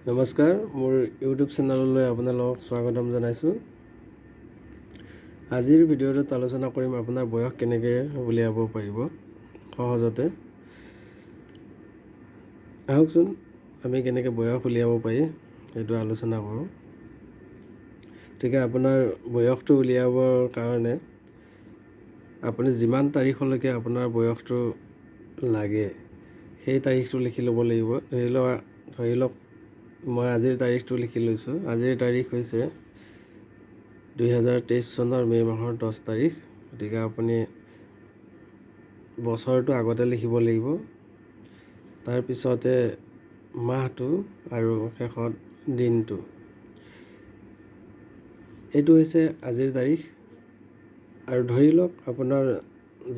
নমস্কাৰ, মোৰ ইউটিউব চেনেললৈ আপোনালোকক স্বাগতম জনাইছোঁ। আজিৰ ভিডিঅ'টোত আলোচনা কৰিম আপোনাৰ বয়স কেনেকৈ উলিয়াব পাৰিব সহজতে। আহকচোন আমি কেনেকৈ বয়স উলিয়াব পাৰি সেইটো আলোচনা কৰোঁ। গতিকে আপোনাৰ বয়সটো উলিয়াবৰ কাৰণে আপুনি যিমান তাৰিখলৈকে আপোনাৰ বয়সটো লাগে সেই তাৰিখটো লিখি ল'ব লাগিব। ধৰি লওক মই আজিৰ তাৰিখটো লিখি লৈছোঁ। আজিৰ তাৰিখ হৈছে 2023 চনৰ মে' মাহৰ 10 তাৰিখ। গতিকে আপুনি বছৰটো আগতে লিখিব লাগিব, তাৰপিছতে মাহটো আৰু শেষত দিনটো। এইটো হৈছে আজিৰ তাৰিখ। আৰু ধৰি লওক আপোনাৰ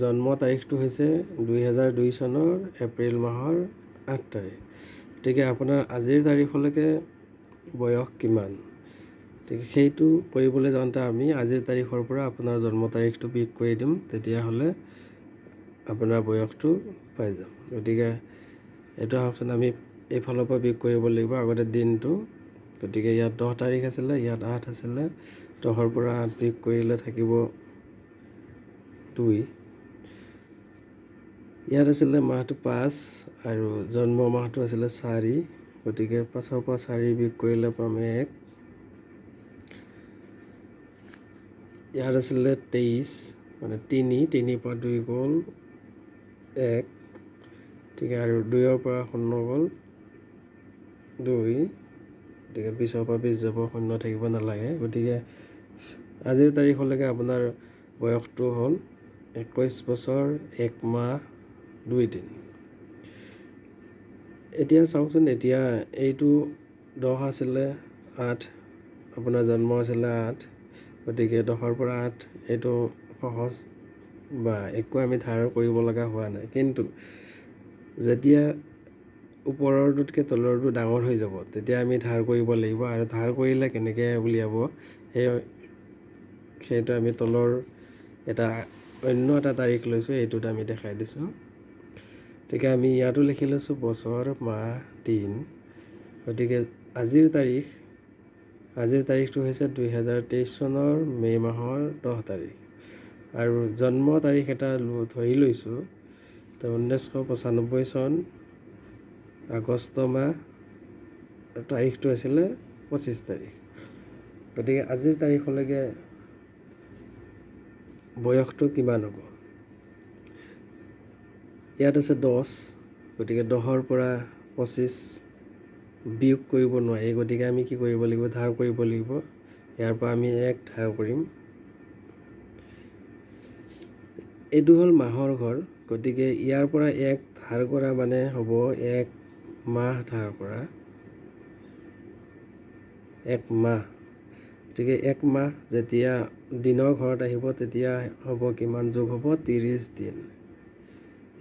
জন্ম তাৰিখটো হৈছে 2002 চনৰ এপ্ৰিল মাহৰ 8 তাৰিখ। গতিকে আপোনাৰ আজিৰ তাৰিখলৈকে বয়স কিমান, গতিকে সেইটো কৰিবলৈ যাওঁতে আমি আজিৰ তাৰিখৰ পৰা আপোনাৰ জন্ম তাৰিখটো বিয়োগ কৰি দিম, তেতিয়াহ'লে আপোনাৰ বয়সটো পাই যাম। গতিকে এইটো আহকচোন আমি এইফালৰ পৰা বিয়োগ কৰিব লাগিব আগতে দিনটো। গতিকে ইয়াত 10 তাৰিখ আছিলে, ইয়াত 8 আছিলে, 10ৰ পৰা 8 বিয়োগ কৰিলে থাকিব 2। ইয়াত আছিলে মাহটো 5 আৰু জন্ম মাহটো আছিলে 4। গতিকে 5ৰ পৰা 4 বিয়োগ কৰিলে পাম 1। ইয়াত আছিলে 23, মানে 3 পৰা 2 গ'ল 1। ঠিক আৰু 2ৰ পৰা 0 গ'ল 2। গতিকে 20ৰ পৰা 20 যাব, 0 থাকিব নালাগে। গতিকে আজিৰ তাৰিখলৈকে আপোনাৰ বয়সটো হ'ল 21 বছৰ 1 মাহ 2 দিন। এতিয়া চাওকচোন, এতিয়া এইটো 10 আছিলে 8, আপোনাৰ জন্ম আছিলে 8। গতিকে 10ৰ পৰা 8 এইটো সহজ বা একো আমি ধাৰ কৰিব লগা হোৱা নাই। কিন্তু যেতিয়া ওপৰৰটোতকৈ তলৰটো ডাঙৰ হৈ যাব তেতিয়া আমি ধাৰ কৰিব লাগিব। আৰু ধাৰ কৰিলে কেনেকৈ উলিয়াব সেইটো আমি তলৰ অন্য এটা তাৰিখ লৈছোঁ, এইটোত আমি দেখাই দিছোঁ। গতিকে আমি ইয়াতো লিখি লৈছোঁ বছৰ মাহ দিন। গতিকে আজিৰ তাৰিখটো হৈছে 2023 চনৰ মে' মাহৰ 10 তাৰিখ। আৰু জন্ম তাৰিখ এটা ধৰি লৈছোঁ 1995 চন আগষ্ট মাহ, তাৰিখটো আছিলে 25 তাৰিখ। গতিকে আজিৰ তাৰিখলৈকে বয়সটো কিমান হ'ব? ইয়াত আছে 10। গতিকে 10ৰ পৰা 25 বিয়োগ কৰিব নোৱাৰি। গতিকে আমি কি কৰিব লাগিব? ধাৰ কৰিব লাগিব। ইয়াৰ পৰা আমি 1 ধাৰ কৰিম। এইটো হ'ল মাহৰ ঘৰ। গতিকে ইয়াৰ পৰা 1 ধাৰ কৰা মানে হ'ব 1 মাহ ধাৰ কৰা, 1 মাহ। গতিকে 1 মাহ যেতিয়া দিনৰ ঘৰত আহিব তেতিয়া হ'ব কিমান? যোগ হ'ব 30 দিন।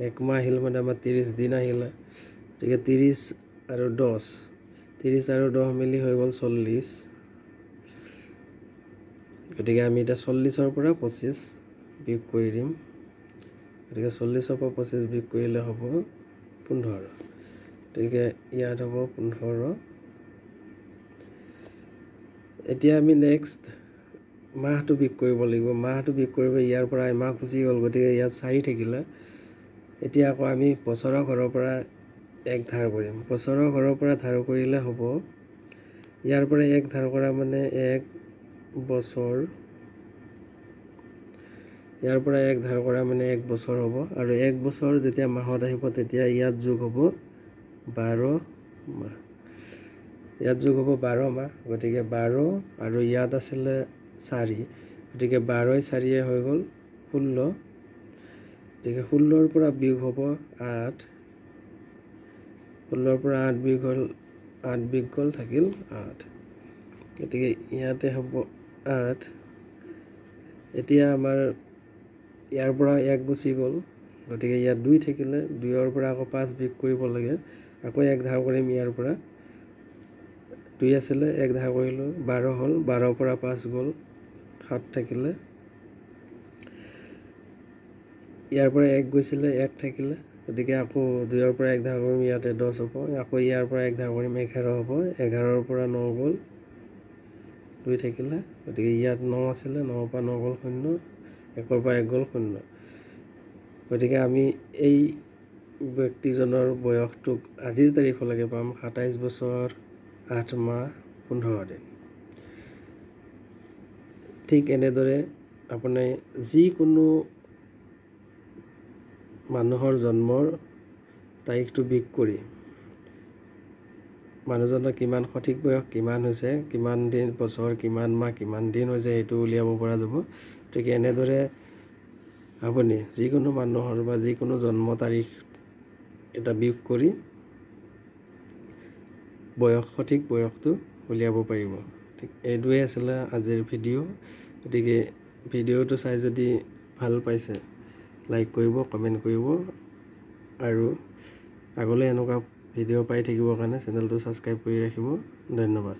1 মাহ আহিল মানে আমাৰ 30 দিন আহিলে। গতিকে 30 আৰু 10 মিলি হৈ গ'ল 40। গতিকে আমি এতিয়া 40ৰ পৰা 25 বিয়োগ কৰি দিম। গতিকে 40ৰ পৰা 25 বিয়োগ কৰিলে হ'ব 15। গতিকে ইয়াত হ'ব 15। এতিয়া আমি নেক্সট মাহটো বিয়োগ কৰিব লাগিব। মাহটো বিয়োগ কৰিব, ইয়াৰ পৰা এমাহ গুচি গ'ল। গতিকে ইয়াত 4 থাকিলে। এতিয়া আকৌ আমি বছৰৰ ঘৰৰ পৰা 1 ধাৰ কৰিম। বছৰৰ ঘৰৰ পৰা ধাৰ কৰিলে হ'ব, ইয়াৰ পৰা 1 ধাৰ কৰা মানে 1 বছৰ, ইয়াৰ পৰা 1 ধাৰ কৰা মানে 1 বছৰ হ'ব। আৰু 1 বছৰ যেতিয়া মাহত আহিব তেতিয়া ইয়াত যোগ হ'ব 12 মাহ। ইয়াত যোগ হ'ব 12 মাহ। গতিকে 12 আৰু ইয়াত আছিলে 4, গতিকে 12 4 হৈ গ'ল 16। গতিকে 16ৰ পৰা বিয়োগ হ'ব 8। 16ৰ পৰা 8 বিয়োগ হ'ল, 8 বিয়োগ গ'ল, থাকিল 8। গতিকে ইয়াতে হ'ব 8। এতিয়া আমাৰ ইয়াৰ পৰা 1 গুচি গ'ল। গতিকে ইয়াত 2 থাকিলে। 2ৰ পৰা আকৌ 5 বিয়োগ কৰিব লাগে। আকৌ 1 ধাৰ কৰিম ইয়াৰ পৰা। 2 আছিলে, 1 ধাৰ কৰিলোঁ, 12 হ'ল। 12ৰ পৰা 5 গ'ল, 7 থাকিলে। ইয়াৰ পৰা 1 গৈছিলে, 1 থাকিলে। গতিকে আকৌ 2ৰ পৰা 1 ধাৰ কৰিম, ইয়াতে 10 হ'ব। আকৌ ইয়াৰ পৰা 1 ধাৰ কৰিম, 11 হ'ব। 11ৰ পৰা 9 গ'ল, 2 থাকিলে। গতিকে ইয়াত 9 আছিলে, 9ৰ পৰা 9 গ'ল 0, 1ৰ পৰা 1 গ'ল 0। গতিকে আমি এই ব্যক্তিজনৰ বয়সটোক আজিৰ তাৰিখলৈকে পাম 27 বছৰ 8 মাহ 15 দিন। ঠিক এনেদৰে আপুনি যিকোনো মানুহৰ জন্মৰ তাৰিখটো বিয়োগ কৰি মানুহজনৰ কিমান সঠিক বয়স কিমান হৈছে, কিমান দিন বছৰ, কিমান মাহ, কিমান দিন হৈছে, সেইটো উলিয়াব পৰা যাব। গতিকে এনেদৰে আপুনি যিকোনো মানুহৰ বা যিকোনো জন্ম তাৰিখ এটা বিয়োগ কৰি সঠিক বয়সটো উলিয়াব পাৰিব। ঠিক এইটোৱে আছিলে আজিৰ ভিডিঅ'। গতিকে ভিডিঅ'টো চাই যদি ভাল পাইছে, লাইক কৰিব, কমেণ্ট কৰিব, আৰু আগলৈ এনেকুৱা ভিডিঅ' পাই থাকিবৰ কাৰণে চেনেলটো ছাবস্ক্ৰাইব কৰি ৰাখিব। ধন্যবাদ।